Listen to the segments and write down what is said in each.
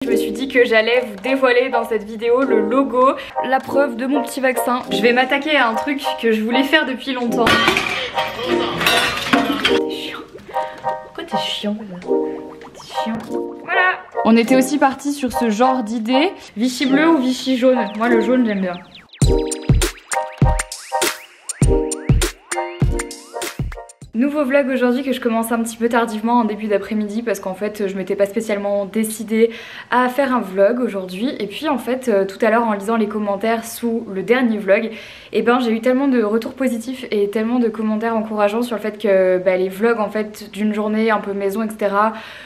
je me suis dit que j'allais vous dévoiler dans cette vidéo le logo, la preuve de mon petit vaccin. Je vais m'attaquer à un truc que je voulais faire depuis longtemps. T'es chiant. Pourquoi t'es chiant là? T'es chiant. Voilà. On était aussi parti sur ce genre d'idée. Vichy bleu ou Vichy jaune? Moi le jaune j'aime bien. Nouveau vlog aujourd'hui que je commence un petit peu tardivement en début d'après-midi parce qu'en fait je m'étais pas spécialement décidée à faire un vlog aujourd'hui et puis en fait tout à l'heure en lisant les commentaires sous le dernier vlog et ben j'ai eu tellement de retours positifs et tellement de commentaires encourageants sur le fait que les vlogs en fait d'une journée un peu maison etc,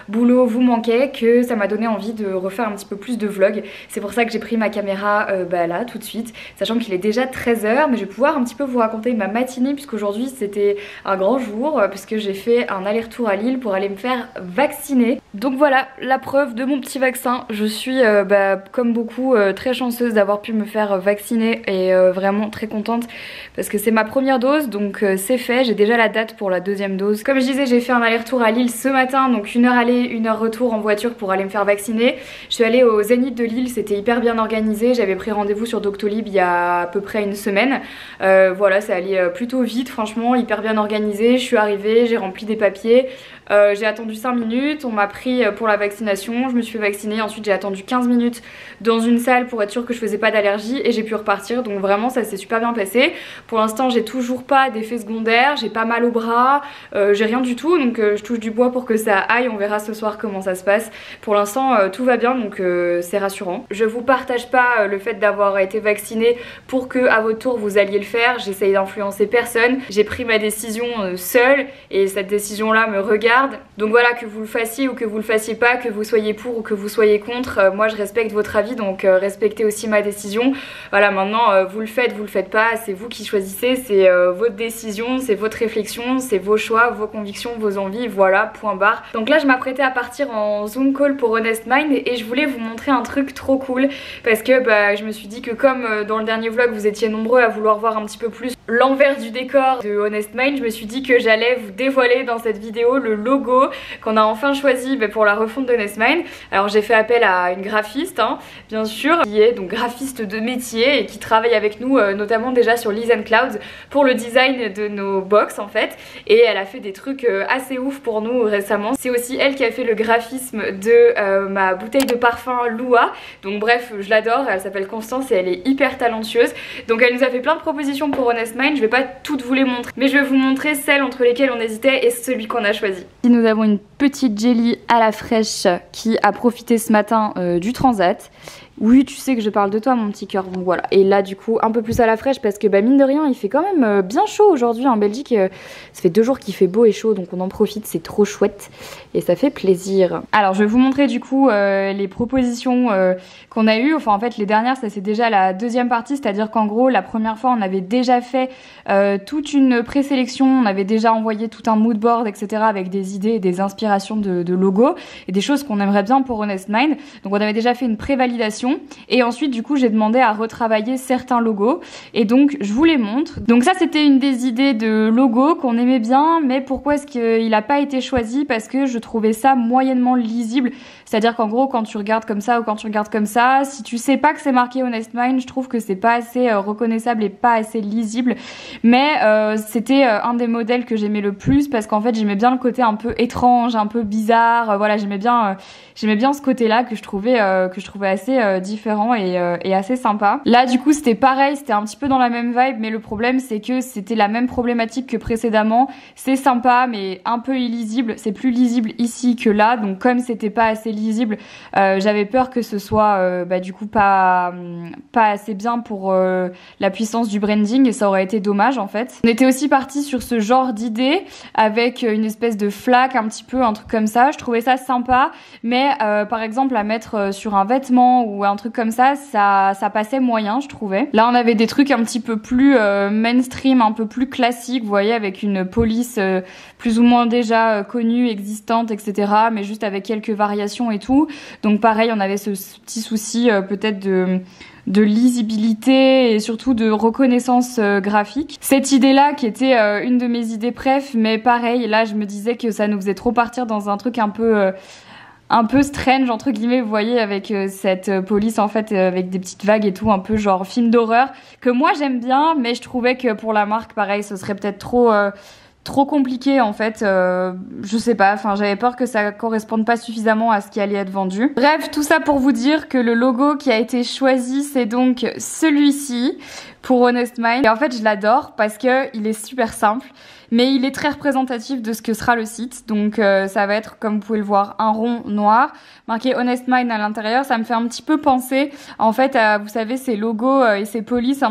boulot vous manquaient, que ça m'a donné envie de refaire un petit peu plus de vlogs. C'est pour ça que j'ai pris ma caméra là tout de suite, sachant qu'il est déjà 13 h, mais je vais pouvoir un petit peu vous raconter ma matinée puisqu'aujourd'hui c'était un grand jour puisque j'ai fait un aller-retour à Lille pour aller me faire vacciner. Donc voilà la preuve de mon petit vaccin. Je suis comme beaucoup très chanceuse d'avoir pu me faire vacciner et vraiment très contente parce que c'est ma première dose, donc c'est fait. J'ai déjà la date pour la deuxième dose. Comme je disais, j'ai fait un aller-retour à Lille ce matin, donc 1 heure aller, 1 heure retour en voiture pour aller me faire vacciner. Je suis allée au Zénith de Lille, c'était hyper bien organisé. J'avais pris rendez-vous sur Doctolib il y a à peu près 1 semaine. Voilà, ça allait plutôt vite, franchement, hyper bien organisé. Je suis arrivée, j'ai rempli des papiers, j'ai attendu 5 minutes, on m'a pris pour la vaccination, je me suis fait vacciner, ensuite j'ai attendu 15 minutes dans une salle pour être sûre que je faisais pas d'allergie et j'ai pu repartir, donc vraiment ça s'est super bien passé. Pour l'instant j'ai toujours pas d'effets secondaires, j'ai pas mal au bras, j'ai rien du tout, donc je touche du bois pour que ça aille, on verra ce soir comment ça se passe. Pour l'instant tout va bien, donc c'est rassurant. Je vous partage pas le fait d'avoir été vaccinée pour que à votre tour vous alliez le faire, j'essaye d'influencer personne, j'ai pris ma décision seule et cette décision là me regarde, donc voilà, que vous le fassiez ou que vous le fassiez pas, que vous soyez pour ou que vous soyez contre, moi je respecte votre avis, donc respectez aussi ma décision. Voilà, maintenant vous le faites pas, c'est vous qui choisissez, c'est votre décision, c'est votre réflexion, c'est vos choix, vos convictions, vos envies, voilà, point barre. Donc là je m'apprêtais à partir en Zoom call pour Honest Mind et je voulais vous montrer un truc trop cool parce que je me suis dit que comme dans le dernier vlog vous étiez nombreux à vouloir voir un petit peu plus l'envers du décor de Honest Mind, je me suis dit que j'allais vous dévoiler dans cette vidéo le logo qu'on a enfin choisi pour la refonte d'Honest Mind. Alors j'ai fait appel à une graphiste bien sûr, qui est donc graphiste de métier et qui travaille avec nous notamment déjà sur Lees & Clouds pour le design de nos box en fait, et elle a fait des trucs assez ouf pour nous récemment. C'est aussi elle qui a fait le graphisme de ma bouteille de parfum Lua, donc bref je l'adore, elle s'appelle Constance et elle est hyper talentueuse, donc elle nous a fait plein de propositions pour Honest Mind. Je vais pas toutes vous les montrer mais je vais vous montrer celles entre lesquelles on hésitait et celui qu'on a choisi. Nous avons une petite jelly à la fraîche qui a profité ce matin du transat. Oui, tu sais que je parle de toi mon petit cœur, donc voilà. Et là du coup un peu plus à la fraîche parce que mine de rien il fait quand même bien chaud aujourd'hui en Belgique. Ça fait 2 jours qu'il fait beau et chaud, donc on en profite, c'est trop chouette et ça fait plaisir. Alors je vais vous montrer du coup les propositions qu'on a eues. Enfin en fait les dernières ça c'est déjà la deuxième partie, c'est-à-dire qu'en gros la première fois on avait déjà fait toute une présélection, on avait déjà envoyé tout un mood board etc avec des idées et des inspirations de logos et des choses qu'on aimerait bien pour Honest Mind. Donc on avait déjà fait une prévalidation et ensuite du coup j'ai demandé à retravailler certains logos et donc je vous les montre. Donc ça c'était une des idées de logo qu'on aimait bien, mais pourquoi est-ce qu'il n'a pas été choisi? Parce que je trouvais ça moyennement lisible, c'est-à-dire qu'en gros quand tu regardes comme ça ou quand tu regardes comme ça, si tu sais pas que c'est marqué Honest Mind, je trouve que c'est pas assez reconnaissable et pas assez lisible. Mais c'était un des modèles que j'aimais le plus parce qu'en fait j'aimais bien le côté un peu étrange, un peu bizarre, voilà, j'aimais bien ce côté là que je trouvais assez différent et assez sympa. Là du coup c'était pareil, c'était un petit peu dans la même vibe, mais le problème c'est que c'était la même problématique que précédemment. C'est sympa mais un peu illisible, c'est plus lisible ici que là, donc comme c'était pas assez lisible, j'avais peur que ce soit du coup pas assez bien pour la puissance du branding et ça aurait été dommage en fait. On était aussi parti sur ce genre d'idée avec une espèce de flaque, un petit peu un truc comme ça. Je trouvais ça sympa, mais par exemple à mettre sur un vêtement ou un truc comme ça passait moyen, je trouvais. Là on avait des trucs un petit peu plus mainstream, un peu plus classique, vous voyez, avec une police plus ou moins déjà connue, existante, etc. mais juste avec quelques variations et tout. Donc pareil, on avait ce petit souci peut-être de lisibilité et surtout de reconnaissance graphique. Cette idée-là qui était une de mes idées préf, mais pareil, là je me disais que ça nous faisait trop partir dans un truc un peu un peu strange entre guillemets, vous voyez, avec cette police en fait avec des petites vagues et tout, un peu genre film d'horreur que moi j'aime bien, mais je trouvais que pour la marque pareil ce serait peut-être trop compliqué en fait, je sais pas, enfin j'avais peur que ça corresponde pas suffisamment à ce qui allait être vendu. Bref, tout ça pour vous dire que le logo qui a été choisi c'est donc celui-ci pour Honest Mind. Et en fait je l'adore parce que il est super simple, mais il est très représentatif de ce que sera le site. Donc ça va être, comme vous pouvez le voir, un rond noir marqué Honest Mind à l'intérieur. Ça me fait un petit peu penser en fait à, vous savez, ces logos et ces polices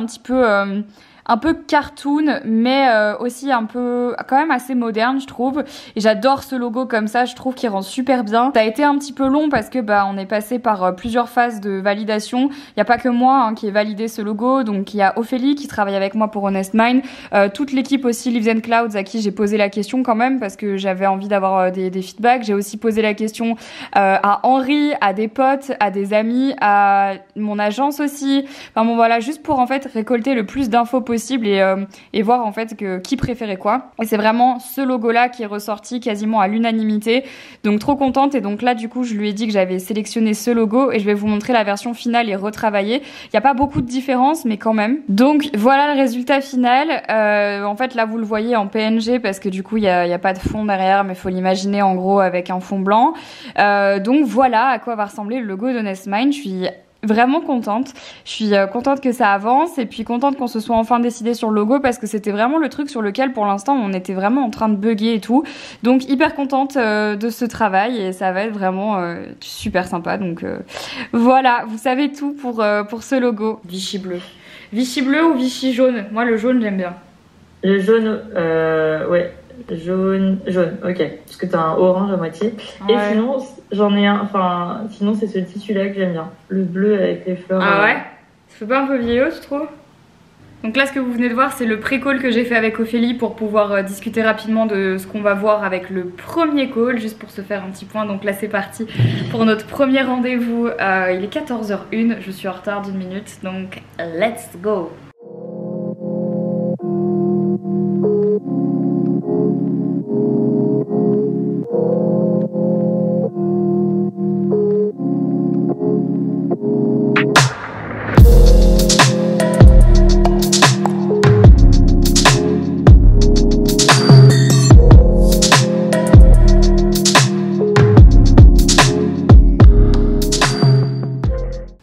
un peu cartoon, mais aussi un peu quand même assez moderne je trouve, et j'adore ce logo comme ça, je trouve qu'il rend super bien. Ça a été un petit peu long parce que on est passé par plusieurs phases de validation. Il n'y a pas que moi qui ai validé ce logo, donc il y a Ophélie qui travaille avec moi pour Honest Mind, toute l'équipe aussi Leaves and Clouds à qui j'ai posé la question quand même parce que j'avais envie d'avoir des feedbacks. J'ai aussi posé la question à Henri, à des potes, à des amis, à mon agence aussi. Enfin bon voilà, juste pour en fait récolter le plus d'infos possible et voir en fait qui préférait quoi. Et c'est vraiment ce logo là qui est ressorti quasiment à l'unanimité, donc trop contente. Et donc là du coup je lui ai dit que j'avais sélectionné ce logo et je vais vous montrer la version finale et retravaillée. Il n'y a pas beaucoup de différence mais quand même. Donc voilà le résultat final. En fait là vous le voyez en PNG parce que du coup il y a pas de fond derrière, mais faut l'imaginer en gros avec un fond blanc. Donc voilà à quoi va ressembler le logo d'Honest Mind. Je suis vraiment contente. Je suis contente que ça avance et puis contente qu'on se soit enfin décidé sur le logo parce que c'était vraiment le truc sur lequel pour l'instant on était vraiment en train de bugger et tout. Donc hyper contente de ce travail et ça va être vraiment super sympa. Donc voilà, vous savez tout pour ce logo. Vichy bleu. Vichy bleu ou Vichy jaune? Moi le jaune j'aime bien. Le jaune, ouais. Jaune, ok. Parce que t'as un orange à moitié. Ouais. Et sinon, j'en ai un, enfin, sinon c'est ce tissu-là que j'aime bien. Le bleu avec les fleurs. Ah ouais? Ça fait pas un peu vieillot, je trouve? Donc là, ce que vous venez de voir, c'est le pré-call que j'ai fait avec Ophélie pour pouvoir discuter rapidement de ce qu'on va voir avec le premier call, juste pour se faire un petit point. Donc là, c'est parti pour notre premier rendez-vous. Il est 14h01, je suis en retard d'1 minute, donc let's go!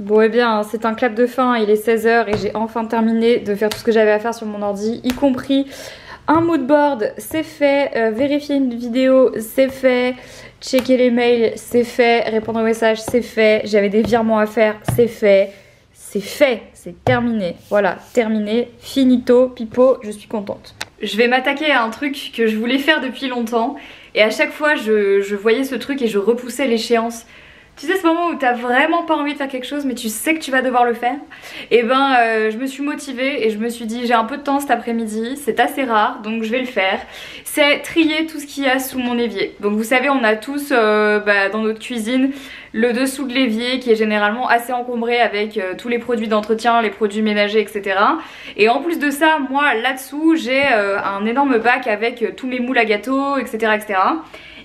Bon eh bien c'est un clap de fin, il est 16h et j'ai enfin terminé de faire tout ce que j'avais à faire sur mon ordi, y compris un moodboard, c'est fait, vérifier une vidéo, c'est fait, checker les mails, c'est fait, répondre aux messages, c'est fait, j'avais des virements à faire, c'est fait, c'est terminé, voilà, terminé, finito, pipo, je suis contente. Je vais m'attaquer à un truc que je voulais faire depuis longtemps et à chaque fois je voyais ce truc et je repoussais l'échéance. Tu sais ce moment où t'as vraiment pas envie de faire quelque chose mais tu sais que tu vas devoir le faire? Et je me suis motivée et je me suis dit j'ai un peu de temps cet après-midi, c'est assez rare donc je vais le faire. C'est trier tout ce qu'il y a sous mon évier. Donc vous savez on a tous dans notre cuisine le dessous de l'évier qui est généralement assez encombré avec tous les produits d'entretien, les produits ménagers etc. Et en plus de ça moi là-dessous j'ai un énorme bac avec tous mes moules à gâteaux etc. etc.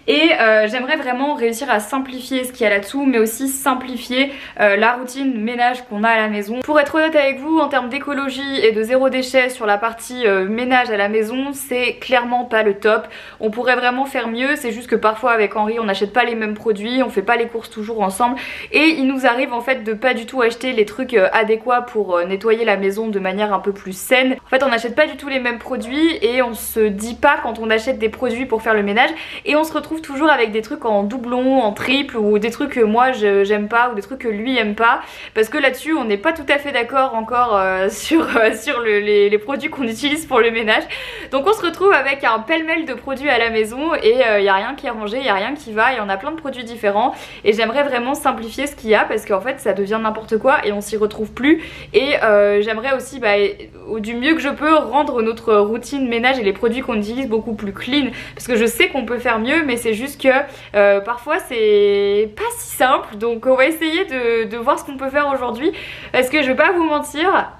Et j'aimerais vraiment réussir à simplifier ce qu'il y a là-dessous, mais aussi simplifier la routine ménage qu'on a à la maison. Pour être honnête avec vous, en termes d'écologie et de zéro déchet sur la partie ménage à la maison, c'est clairement pas le top. On pourrait vraiment faire mieux, c'est juste que parfois avec Henri on n'achète pas les mêmes produits, on fait pas les courses toujours ensemble et il nous arrive en fait de pas du tout acheter les trucs adéquats pour nettoyer la maison de manière un peu plus saine. En fait on n'achète pas du tout les mêmes produits et on se dit pas quand on achète des produits pour faire le ménage et on se retrouve toujours avec des trucs en doublon, en triple ou des trucs que moi j'aime pas ou des trucs que lui aime pas parce que là-dessus on n'est pas tout à fait d'accord encore sur les produits qu'on utilise pour le ménage. Donc on se retrouve avec un pêle-mêle de produits à la maison et il n'y a rien qui est rangé, il n'y a rien qui va, il y en a plein de produits différents et j'aimerais vraiment simplifier ce qu'il y a parce qu'en fait ça devient n'importe quoi et on s'y retrouve plus et j'aimerais aussi du mieux que je peux rendre notre routine ménage et les produits qu'on utilise beaucoup plus clean parce que je sais qu'on peut faire mieux mais c'est juste que parfois c'est pas si simple donc on va essayer de voir ce qu'on peut faire aujourd'hui parce que je vais pas vous mentir,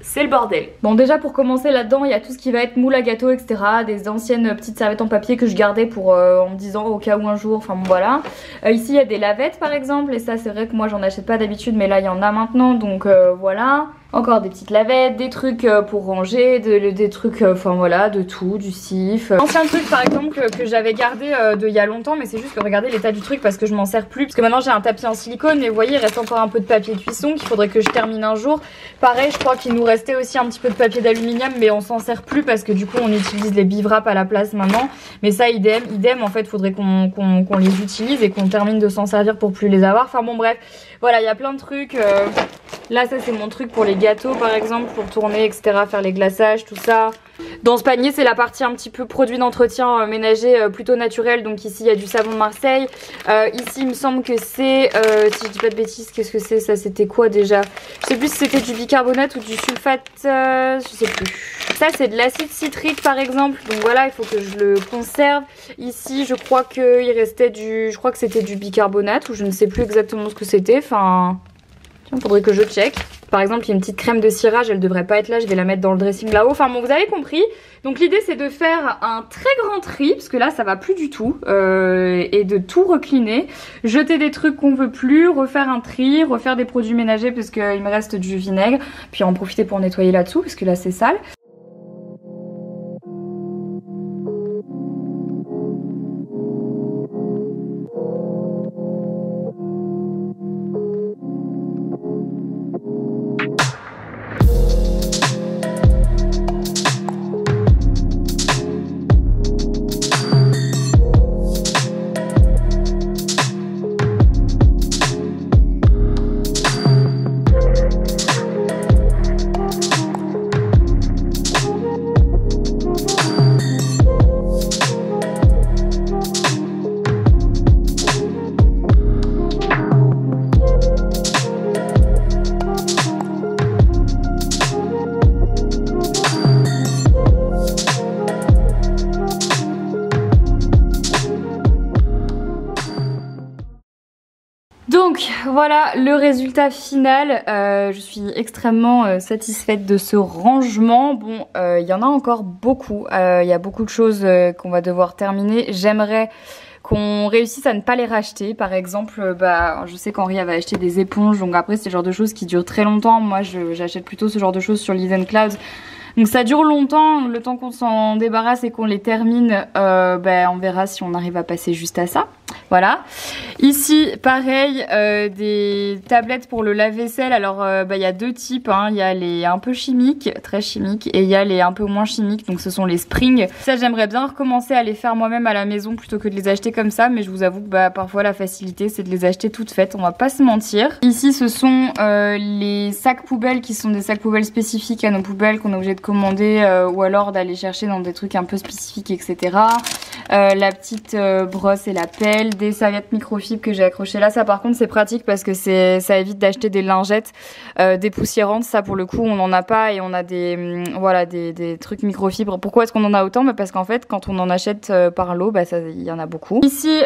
c'est le bordel. Bon déjà pour commencer là-dedans il y a tout ce qui va être moule à gâteau etc, des anciennes petites serviettes en papier que je gardais pour en me disant au cas où un jour, enfin bon voilà. Ici il y a des lavettes par exemple et ça c'est vrai que moi j'en achète pas d'habitude mais là il y en a maintenant donc voilà. Encore des petites lavettes, des trucs pour ranger, des trucs, enfin voilà, de tout, du cif. Ancien truc par exemple que j'avais gardé de il y a longtemps, mais c'est juste que regardez l'état du truc parce que je m'en sers plus. Parce que maintenant j'ai un tapis en silicone, mais vous voyez il reste encore un peu de papier cuisson qu'il faudrait que je termine un jour. Pareil, je crois qu'il nous restait aussi un petit peu de papier d'aluminium, mais on s'en sert plus parce que du coup on utilise les bivraps à la place maintenant. Mais ça idem en fait, faudrait qu'on les utilise et qu'on termine de s'en servir pour plus les avoir. Enfin bon bref, voilà, il y a plein de trucs. Là ça c'est mon truc pour les gâteaux par exemple, pour tourner etc, faire les glaçages, tout ça. Dans ce panier c'est la partie un petit peu produit d'entretien ménager plutôt naturel. Donc ici il y a du savon de Marseille. Ici il me semble que c'est, si je dis pas de bêtises, qu'est-ce que c'est ça? C'était quoi déjà? Je sais plus si c'était du bicarbonate ou du sulfate, je sais plus. Ça c'est de l'acide citrique par exemple, donc voilà il faut que je le conserve. Ici je crois qu'il restait je crois que c'était du bicarbonate ou je ne sais plus exactement ce que c'était, enfin... Il faudrait que je check. Par exemple, il y a une petite crème de cirage, elle devrait pas être là, je vais la mettre dans le dressing là-haut. Enfin bon, vous avez compris. Donc l'idée c'est de faire un très grand tri, parce que là ça va plus du tout, et de tout recliner. Jeter des trucs qu'on veut plus, refaire un tri, refaire des produits ménagers parce qu'il me reste du vinaigre. Puis en profiter pour nettoyer là-dessous, parce que là c'est sale. Donc voilà le résultat final, je suis extrêmement satisfaite de ce rangement. Bon, il y en a encore beaucoup, il y a beaucoup de choses qu'on va devoir terminer. J'aimerais qu'on réussisse à ne pas les racheter. Par exemple, je sais qu'Henri avait acheté des éponges, donc après c'est le genre de choses qui durent très longtemps. Moi j'achète plutôt ce genre de choses sur Lead & Clouds. Donc ça dure longtemps, le temps qu'on s'en débarrasse et qu'on les termine, on verra si on arrive à passer juste à ça. Voilà. Ici, pareil, des tablettes pour le lave-vaisselle. Alors, y a deux types, hein. Il y a les un peu chimiques, très chimiques, et il y a les un peu moins chimiques. Donc, ce sont les Spring. Ça, j'aimerais bien recommencer à les faire moi-même à la maison plutôt que de les acheter comme ça. Mais je vous avoue que parfois, la facilité, c'est de les acheter toutes faites. On va pas se mentir. Ici, ce sont les sacs poubelles qui sont des sacs poubelles spécifiques à nos poubelles qu'on est obligé de commander ou alors d'aller chercher dans des trucs un peu spécifiques, etc. La petite brosse et la pelle, des serviettes microfibres que j'ai accrochées là. Ça par contre c'est pratique parce que ça évite d'acheter des lingettes dépoussiérantes. Ça pour le coup on n'en a pas et on a des trucs microfibres. Pourquoi est-ce qu'on en a autant? Parce qu'en fait quand on en achète par lot, il y en a beaucoup. Ici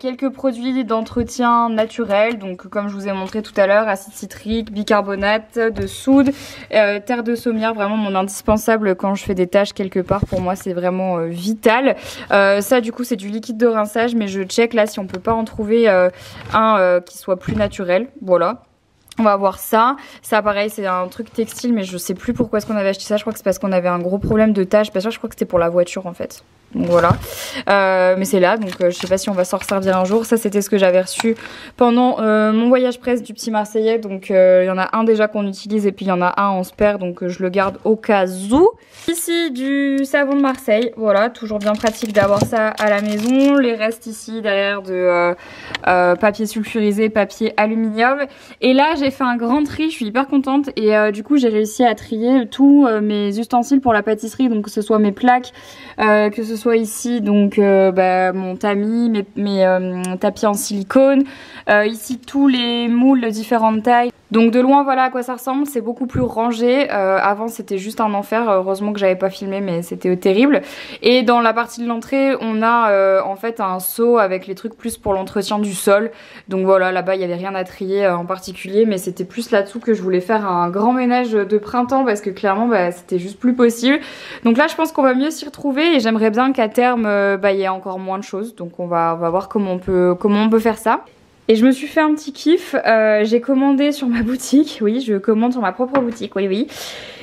quelques produits d'entretien naturel. Donc comme je vous ai montré tout à l'heure, acide citrique, bicarbonate de soude, terre de saumière, vraiment mon indispensable quand je fais des tâches quelque part. Pour moi c'est vraiment vital. Ça du coup c'est du liquide de rinçage, mais je check là si on peut pas en trouver un qui soit plus naturel. Voilà. On va voir ça. Ça pareil c'est un truc textile, mais je sais plus pourquoi est-ce qu'on avait acheté ça. Je crois que c'est parce qu'on avait un gros problème de taches. Parce que je crois que c'était pour la voiture en fait. Donc voilà. Mais c'est là, donc je sais pas si on va s'en resservir un jour. Ça c'était ce que j'avais reçu pendant mon voyage presse du petit Marseillais. Donc il y en a un déjà qu'on utilise et puis il y en a un on se perd, donc je le garde au cas où. Ici du savon de Marseille, voilà, toujours bien pratique d'avoir ça à la maison. Les restes ici derrière de papier sulfurisé, papier aluminium. Et là j'ai fait un grand tri, je suis hyper contente. Et du coup j'ai réussi à trier tous mes ustensiles pour la pâtisserie. Donc que ce soit mes plaques, que ce soit ici donc mon tamis, mes tapis en silicone. Ici tous les moules de différentes tailles. Donc de loin voilà à quoi ça ressemble, c'est beaucoup plus rangé. Avant c'était juste un enfer, heureusement que j'avais pas filmé mais c'était terrible. Et dans la partie de l'entrée on a en fait un seau avec les trucs plus pour l'entretien du sol. Donc voilà, là-bas il y avait rien à trier en particulier, mais c'était plus là-dessous que je voulais faire un grand ménage de printemps parce que clairement bah, c'était juste plus possible. Donc là je pense qu'on va mieux s'y retrouver et j'aimerais bien qu'à terme il y ait encore moins de choses. Donc on va voir comment on peut faire ça. Et je me suis fait un petit kiff, j'ai commandé sur ma boutique, oui je commande sur ma propre boutique, oui.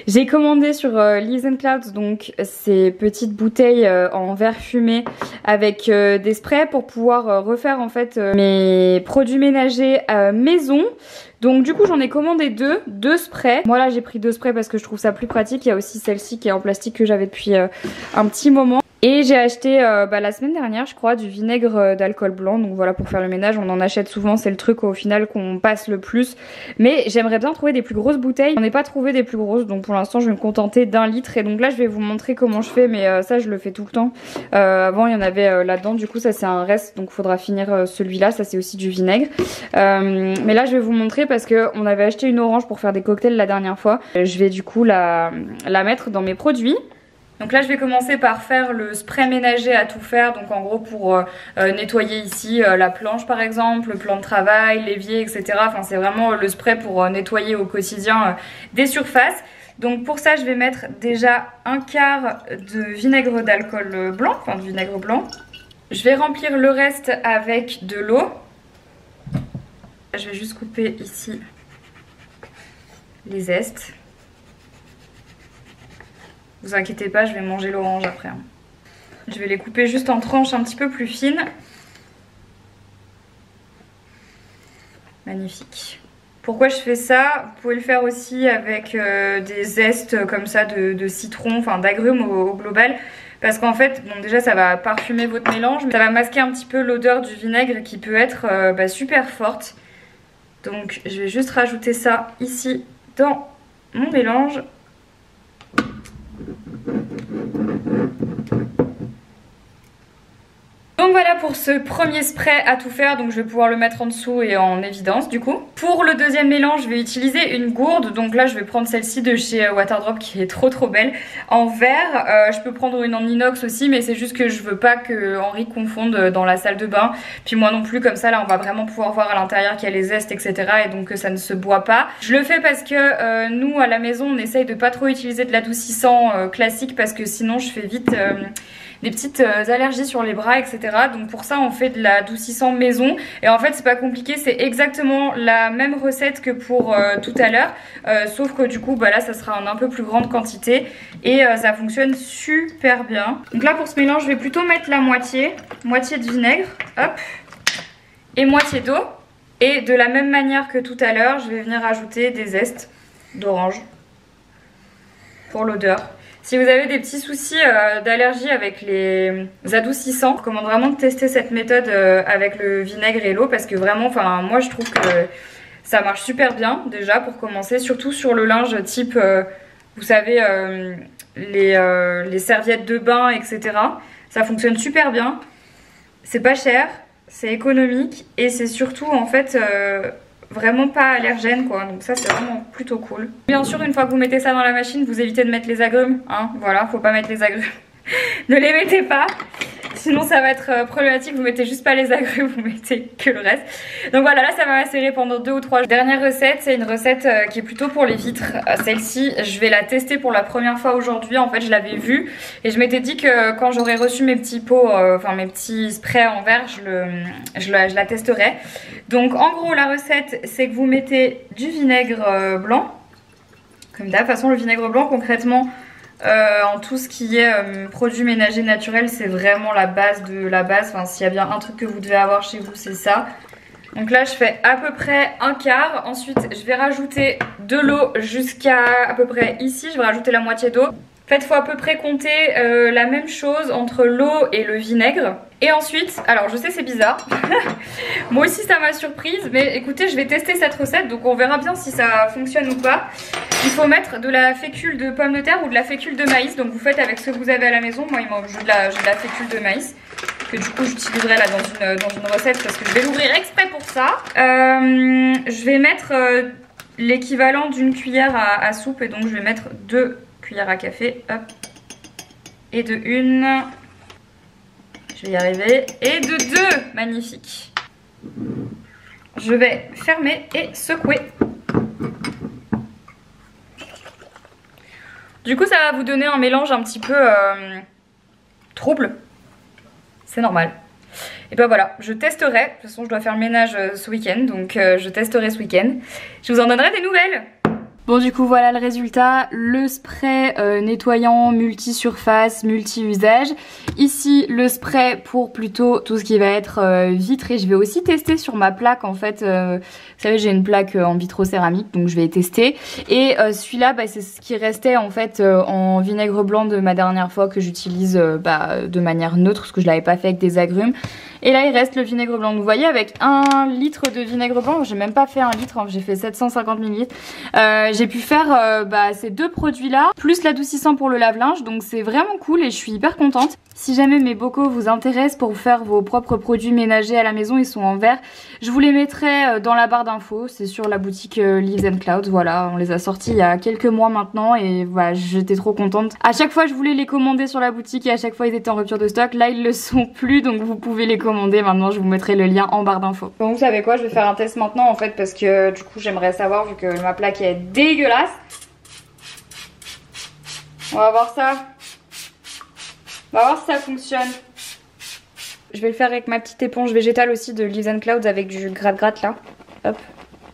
J'ai commandé sur Leaves and Clouds donc ces petites bouteilles en verre fumé avec des sprays pour pouvoir refaire en fait mes produits ménagers maison. Donc du coup j'en ai commandé deux sprays. Moi là j'ai pris 2 sprays parce que je trouve ça plus pratique. Il y a aussi celle-ci qui est en plastique que j'avais depuis un petit moment. Et j'ai acheté la semaine dernière je crois du vinaigre d'alcool blanc. Donc voilà, pour faire le ménage on en achète souvent, c'est le truc au final qu'on passe le plus. Mais j'aimerais bien trouver des plus grosses bouteilles. J'en ai pas trouvé des plus grosses, donc pour l'instant je vais me contenter d'1 litre. Et donc là je vais vous montrer comment je fais, mais ça je le fais tout le temps. Avant il y en avait là-dedans, du coup ça c'est un reste, donc faudra finir celui-là. Ça c'est aussi du vinaigre. Mais là je vais vous montrer parce que on avait acheté une orange pour faire des cocktails la dernière fois. Je vais du coup la mettre dans mes produits. Donc là je vais commencer par faire le spray ménager à tout faire, donc en gros pour nettoyer ici la planche par exemple, le plan de travail, l'évier, etc. Enfin c'est vraiment le spray pour nettoyer au quotidien des surfaces. Donc pour ça je vais mettre déjà 1/4 de vinaigre d'alcool blanc, enfin de vinaigre blanc. Je vais remplir le reste avec de l'eau. Je vais juste couper ici les zestes. Vous inquiétez pas, je vais manger l'orange après. Je vais les couper juste en tranches un petit peu plus fines. Magnifique. Pourquoi je fais ça? Vous pouvez le faire aussi avec des zestes comme ça de citron, enfin d'agrumes au global. Parce qu'en fait, bon déjà ça va parfumer votre mélange, mais ça va masquer un petit peu l'odeur du vinaigre qui peut être super forte. Donc je vais juste rajouter ça ici dans mon mélange. Donc voilà pour ce premier spray à tout faire, donc je vais pouvoir le mettre en dessous et en évidence du coup. Pour le deuxième mélange je vais utiliser une gourde, donc là je vais prendre celle-ci de chez Waterdrop qui est trop belle en verre. Je peux prendre une en inox aussi, mais c'est juste que je veux pas que Henri confonde dans la salle de bain, puis moi non plus, comme ça là on va vraiment pouvoir voir à l'intérieur qu'il y a les zestes etc, et donc que ça ne se boit pas. Je le fais parce que nous à la maison on essaye de pas trop utiliser de l'adoucissant classique parce que sinon je fais vite des petites allergies sur les bras etc. Donc pour ça on fait de l'adoucissant maison et en fait c'est pas compliqué, c'est exactement la même recette que pour tout à l'heure, sauf que du coup là ça sera en un peu plus grande quantité et ça fonctionne super bien. Donc là pour ce mélange je vais plutôt mettre la moitié de vinaigre, hop, et moitié d'eau, et de la même manière que tout à l'heure je vais venir ajouter des zestes d'orange pour l'odeur. Si vous avez des petits soucis d'allergie avec les adoucissants, je recommande vraiment de tester cette méthode avec le vinaigre et l'eau parce que vraiment, enfin moi je trouve que ça marche super bien déjà pour commencer, surtout sur le linge type, vous savez, les serviettes de bain etc. Ça fonctionne super bien, c'est pas cher, c'est économique et c'est surtout en fait vraiment pas allergène quoi, donc ça c'est vraiment plutôt cool. Bien sûr une fois que vous mettez ça dans la machine vous évitez de mettre les agrumes, hein, voilà, faut pas mettre les agrumes. Ne les mettez pas, sinon ça va être problématique, vous mettez juste pas les agrumes, vous mettez que le reste. Donc voilà, là ça va macérer pendant 2 ou 3 jours. Dernière recette, c'est une recette qui est plutôt pour les vitres. Celle-ci je vais la tester pour la première fois aujourd'hui, en fait je l'avais vue et je m'étais dit que quand j'aurais reçu mes petits pots, enfin mes petits sprays en verre, je la testerai. Donc en gros la recette c'est que vous mettez du vinaigre blanc, comme d'hab. De toute façon le vinaigre blanc concrètement en tout ce qui est produits ménagers naturels c'est vraiment la base de la base. Enfin s'il y a bien un truc que vous devez avoir chez vous c'est ça. Donc là je fais à peu près 1/4. Ensuite je vais rajouter de l'eau jusqu'à à peu près ici. Je vais rajouter la moitié d'eau. En fait, il faut à peu près compter la même chose entre l'eau et le vinaigre. Et ensuite, alors je sais c'est bizarre, moi aussi ça m'a surprise, mais écoutez je vais tester cette recette donc on verra bien si ça fonctionne ou pas. Il faut mettre de la fécule de pomme de terre ou de la fécule de maïs, donc vous faites avec ce que vous avez à la maison. Moi j'ai de la fécule de maïs que du coup j'utiliserai là dans une recette parce que je vais l'ouvrir exprès pour ça. Je vais mettre l'équivalent d'une cuillère à soupe et donc je vais mettre 2 cuillères à café, hop, et de 1, je vais y arriver, et de 2, magnifique. Je vais fermer et secouer. Du coup ça va vous donner un mélange un petit peu trouble, c'est normal. Et ben voilà, je testerai, de toute façon je dois faire le ménage ce week-end, donc je testerai ce week-end. Je vous en donnerai des nouvelles. Bon du coup voilà le résultat, le spray nettoyant multi-surface, multi-usage. Ici le spray pour plutôt tout ce qui va être vitré. Je vais aussi tester sur ma plaque en fait. Vous savez j'ai une plaque en vitrocéramique donc je vais tester. Et celui-là bah, c'est ce qui restait en fait en vinaigre blanc de ma dernière fois que j'utilise de manière neutre parce que je l'avais pas fait avec des agrumes. Et là il reste le vinaigre blanc. Vous voyez avec 1 litre de vinaigre blanc, j'ai même pas fait 1 litre, hein, j'ai fait 750 ml. J'ai pu faire ces 2 produits là, plus l'adoucissant pour le lave-linge, donc c'est vraiment cool et je suis hyper contente. Si jamais mes bocaux vous intéressent pour faire vos propres produits ménagers à la maison, ils sont en verre. Je vous les mettrai dans la barre d'infos, c'est sur la boutique Leaves and Clouds, voilà, on les a sortis il y a quelques mois maintenant et voilà, j'étais trop contente. À chaque fois je voulais les commander sur la boutique et à chaque fois ils étaient en rupture de stock, là ils le sont plus donc vous pouvez les commander maintenant, je vous mettrai le lien en barre d'infos. Donc vous savez quoi, je vais faire un test maintenant en fait parce que du coup j'aimerais savoir vu que ma plaque est dégueulasse. On va voir ça. On va voir si ça fonctionne. Je vais le faire avec ma petite éponge végétale aussi de Leaves and Clouds avec du gratte-gratte là. Hop.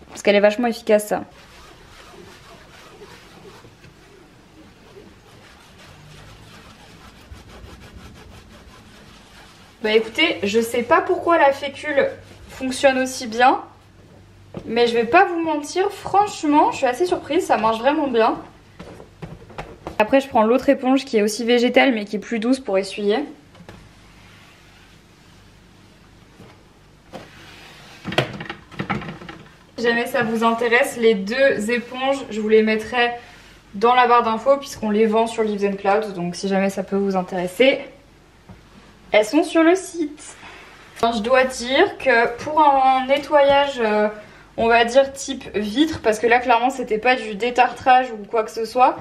Parce qu'elle est vachement efficace ça. Bah écoutez, je sais pas pourquoi la fécule fonctionne aussi bien. Mais je vais pas vous mentir, franchement, je suis assez surprise, ça marche vraiment bien. Après je prends l'autre éponge qui est aussi végétale mais qui est plus douce pour essuyer. Si jamais ça vous intéresse, les 2 éponges, je vous les mettrai dans la barre d'infos puisqu'on les vend sur Leaves and Clouds. Donc si jamais ça peut vous intéresser, elles sont sur le site. Je dois dire que pour un nettoyage, on va dire type vitre, parce que là clairement c'était pas du détartrage ou quoi que ce soit.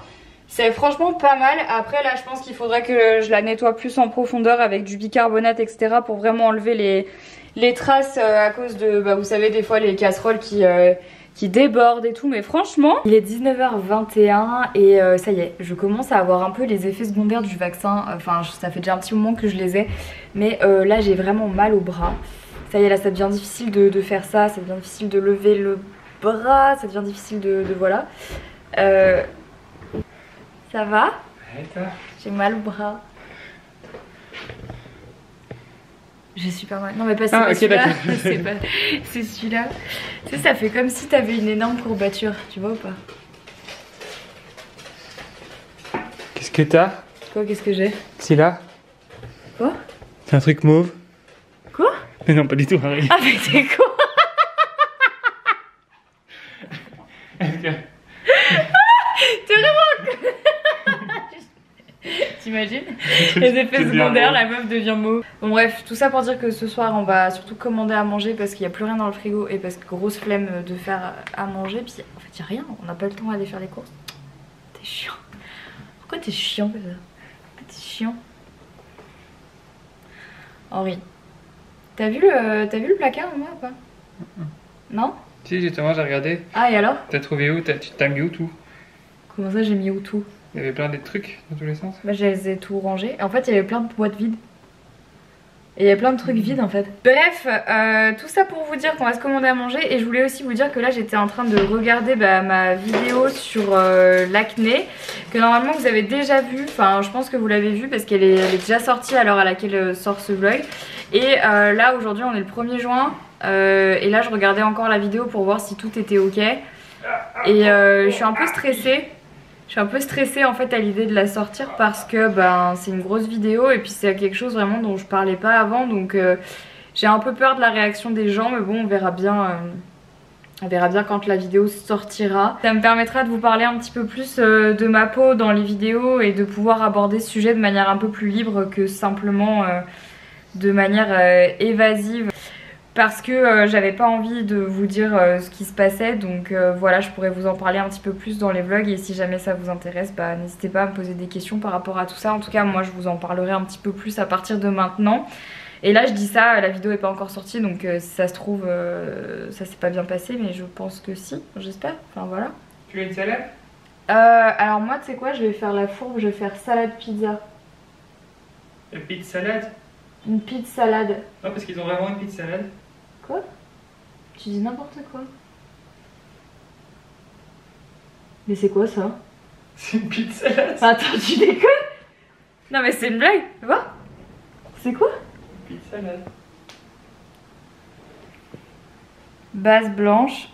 C'est franchement pas mal. Après là je pense qu'il faudrait que je la nettoie plus en profondeur avec du bicarbonate etc. pour vraiment enlever les traces à cause de, vous savez des fois les casseroles qui débordent et tout. Mais franchement il est 19h21 et ça y est, je commence à avoir un peu les effets secondaires du vaccin. Enfin ça fait déjà un petit moment que je les ai. Mais là j'ai vraiment mal au bras. Ça y est là ça devient difficile de faire ça. Ça devient difficile de lever le bras. Ça devient difficile de voilà. Ça va? J'ai mal au bras. J'ai super mal. Non mais pas celui-là. C'est celui-là. Tu sais, ça fait comme si t'avais une énorme courbature. Tu vois ou pas? Qu'est-ce que t'as? Quoi? Qu'est-ce que j'ai? C'est là. Quoi? C'est un truc mauve. Quoi? Mais non, pas du tout, Harry. Ah mais t'es con. T'es vraiment... T'imagines? Les effets secondaires, la meuf devient mauve. Bon bref, tout ça pour dire que ce soir on va surtout commander à manger parce qu'il n'y a plus rien dans le frigo et parce que grosse flemme de faire à manger. Puis en fait il n'y a rien, on n'a pas le temps d'aller faire les courses. T'es chiant. Pourquoi t'es chiant comme ça? T'es chiant. Henri, t'as vu le placard moi ou pas? Non? Si, justement, j'ai regardé. Ah et alors? T'as trouvé où? T'as mis où tout? Comment ça j'ai mis où tout? Il y avait plein de trucs dans tous les sens. Bah je les ai tout rangés. En fait il y avait plein de boîtes vides. Et il y a plein de trucs vides en fait. Bref, tout ça pour vous dire qu'on va se commander à manger. Et je voulais aussi vous dire que là j'étais en train de regarder ma vidéo sur l'acné, que normalement vous avez déjà vu. Enfin je pense que vous l'avez vue parce qu'elle est déjà sortie à l'heure à laquelle sort ce vlog. Et là aujourd'hui on est le 1er juin. Et là je regardais encore la vidéo pour voir si tout était ok. Et je suis un peu stressée. Je suis un peu stressée en fait à l'idée de la sortir parce que c'est une grosse vidéo et puis c'est quelque chose vraiment dont je parlais pas avant, donc j'ai un peu peur de la réaction des gens, mais bon on verra bien quand la vidéo sortira. Ça me permettra de vous parler un petit peu plus de ma peau dans les vidéos et de pouvoir aborder ce sujet de manière un peu plus libre que simplement de manière évasive. parce que j'avais pas envie de vous dire ce qui se passait, donc voilà, je pourrais vous en parler un petit peu plus dans les vlogs, et si jamais ça vous intéresse, bah n'hésitez pas à me poser des questions par rapport à tout ça. En tout cas moi je vous en parlerai un petit peu plus à partir de maintenant. Et là je dis ça, la vidéo est pas encore sortie, donc si ça se trouve ça s'est pas bien passé, mais je pense que si, j'espère, enfin voilà. Tu veux une salade? Alors moi tu sais quoi, je vais faire la fourbe, je vais faire salade pizza. Une pizza salade? Une pizza salade. Non, parce qu'ils ont vraiment une pizza salade. Quoi? Tu dis n'importe quoi. Mais c'est quoi ça? C'est une pizza salade. Attends, tu déconnes? Non mais c'est une blague, tu vois? C'est quoi? Pizza salade. Base blanche.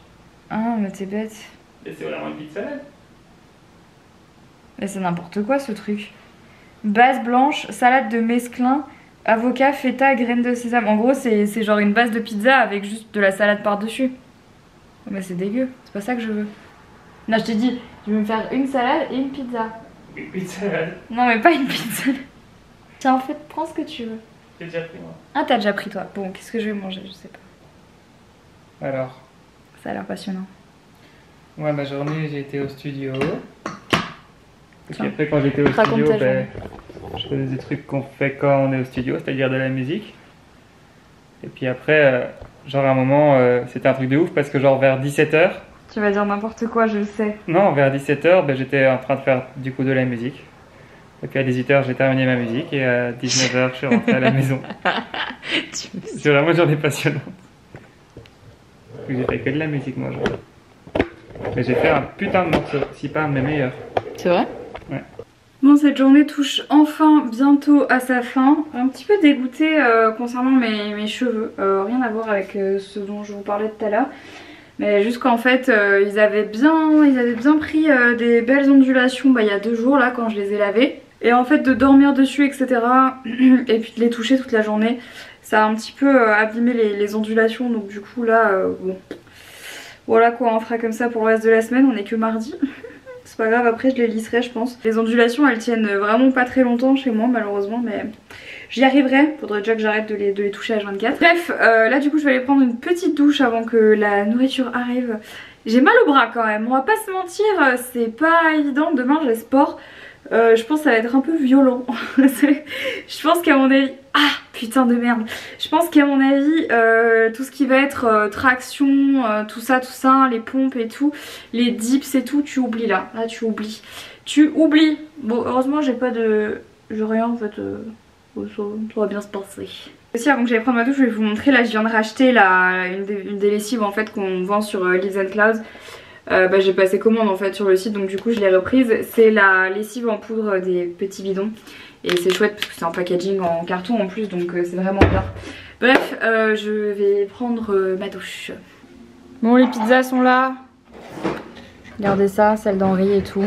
Ah mais t'es bête. Mais c'est vraiment une pizza salade. Mais c'est n'importe quoi ce truc. Base blanche, salade de mesclun, avocat, feta, graines de sésame. En gros c'est genre une base de pizza avec juste de la salade par dessus. Mais c'est dégueu, c'est pas ça que je veux. Non je t'ai dit, je vais me faire une salade et une pizza. Une pizza salade. Non mais pas une pizza. Tiens en fait prends ce que tu veux. J'ai déjà pris moi. Ah t'as déjà pris toi. Bon qu'est-ce que je vais manger, je sais pas. Alors, Ça a l'air passionnant. moi ma journée j'ai été au studio. Et Tiens. puis après quand j'étais au Raconte studio, ta journée. je faisais des trucs qu'on fait quand on est au studio, c'est-à-dire de la musique. Et puis après, genre à un moment, c'était un truc de ouf parce que genre vers 17h, Tu vas dire n'importe quoi, je le sais. non vers 17h, j'étais en train de faire du coup de la musique. Et puis à 18h j'ai terminé ma musique et à 19h je suis rentré à la maison. C'est vraiment une journée passionnante. J'ai fait que de la musique moi genre. Mais j'ai fait un putain de morceau, si pas un de mes meilleurs. C'est vrai? Ouais. Bon, cette journée touche enfin bientôt à sa fin. Un petit peu dégoûtée concernant mes cheveux. Rien à voir avec ce dont je vous parlais tout à l'heure. Mais juste qu'en fait, ils avaient bien pris des belles ondulations il y a 2 jours là quand je les ai lavés. Et en fait de dormir dessus etc. et puis de les toucher toute la journée, ça a un petit peu abîmé les ondulations. Donc du coup là, bon, voilà quoi, on fera comme ça pour le reste de la semaine, on est que mardi. C'est pas grave, après je les lisserai je pense. Les ondulations elles tiennent vraiment pas très longtemps chez moi malheureusement, mais j'y arriverai. Faudrait déjà que j'arrête de les toucher à H24. Bref, là du coup je vais aller prendre une petite douche avant que la nourriture arrive. J'ai mal au bras quand même, on va pas se mentir, c'est pas évident. Demain j'ai sport, je pense que ça va être un peu violent. Je pense qu'à mon avis... Ah putain de merde. Je pense qu'à mon avis tout ce qui va être traction, tout ça, les pompes et tout, les dips et tout, tu oublies là. Là tu oublies. Tu oublies. Bon heureusement j'ai pas de... J'ai rien en fait. Ça va bien se passer. Aussi avant que j'aille prendre ma douche je vais vous montrer. Là je viens de racheter une des lessives en fait qu'on vend sur Leaves and Clouds. J'ai passé commande en fait sur le site, donc du coup je l'ai reprise. C'est la lessive en poudre des petits bidons. Et c'est chouette parce que c'est un packaging en carton en plus, donc c'est vraiment bien. Bref, je vais prendre ma douche. Bon, les pizzas sont là. Regardez ça, celle d'Henri et tout.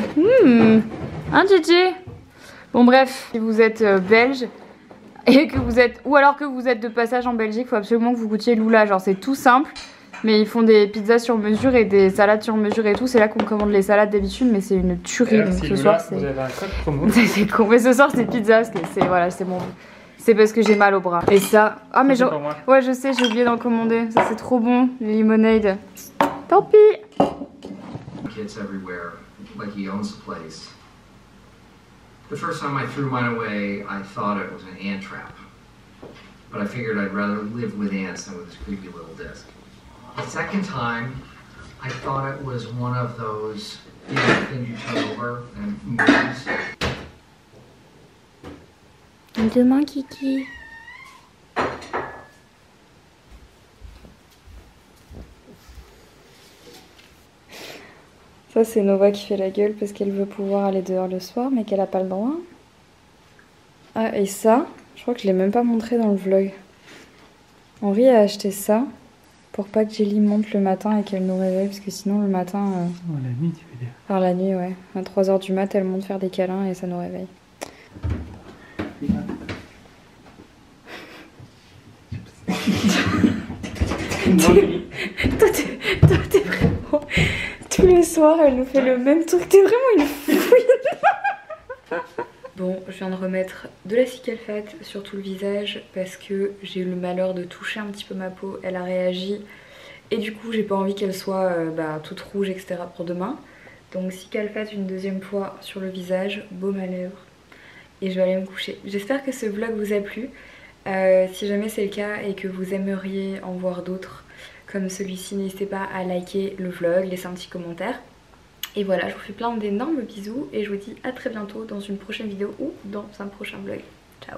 Hein Gigi? Bon bref, si vous êtes belge et que vous êtes... Ou alors que vous êtes de passage en Belgique, il faut absolument que vous goûtiez Lula. Genre c'est tout simple. Mais ils font des pizzas sur mesure et des salades sur mesure et tout. C'est là qu'on commande les salades d'habitude, mais c'est une tuerie. Alors, donc si ce Lula, soir c'est... vous avez un code promo. C'est con, mais ce soir c'est pizza, voilà, c'est bon. C'est parce que j'ai mal au bras. Et ça... Ah mais C'est pour moi. ouais je sais, j'ai oublié d'en commander. Ça c'est trop bon, les lemonade. Tant pis. Kids everywhere, like he owns the place. The first time I threw mine away, I thought it was an ant trap. But I figured I'd rather live with ants than with this creepy little disc. The second time, I thought it was one of those things you turn over and moves. Demain Kiki. Ça c'est Nova qui fait la gueule parce qu'elle veut pouvoir aller dehors le soir mais qu'elle a pas le droit. Ah et ça, je crois que je l'ai même pas montré dans le vlog. Henri a acheté ça pour pas que Jelly monte le matin et qu'elle nous réveille parce que sinon le matin... Oh, la nuit tu veux dire. Par la nuit ouais, à 3h du mat elle monte faire des câlins et ça nous réveille. Toi t'es vraiment... Tous les soirs elle nous fait le même truc, t'es vraiment une fouine. Bon, je viens de remettre de la Cicatrate sur tout le visage parce que j'ai eu le malheur de toucher un petit peu ma peau, elle a réagi et du coup j'ai pas envie qu'elle soit toute rouge etc. pour demain. Donc Cicatrate une deuxième fois sur le visage, baume à lèvres et je vais aller me coucher. J'espère que ce vlog vous a plu. Si jamais c'est le cas et que vous aimeriez en voir d'autres comme celui-ci, n'hésitez pas à liker le vlog, laisser un petit commentaire. Et voilà, je vous fais plein d'énormes bisous et je vous dis à très bientôt dans une prochaine vidéo ou dans un prochain vlog. Ciao!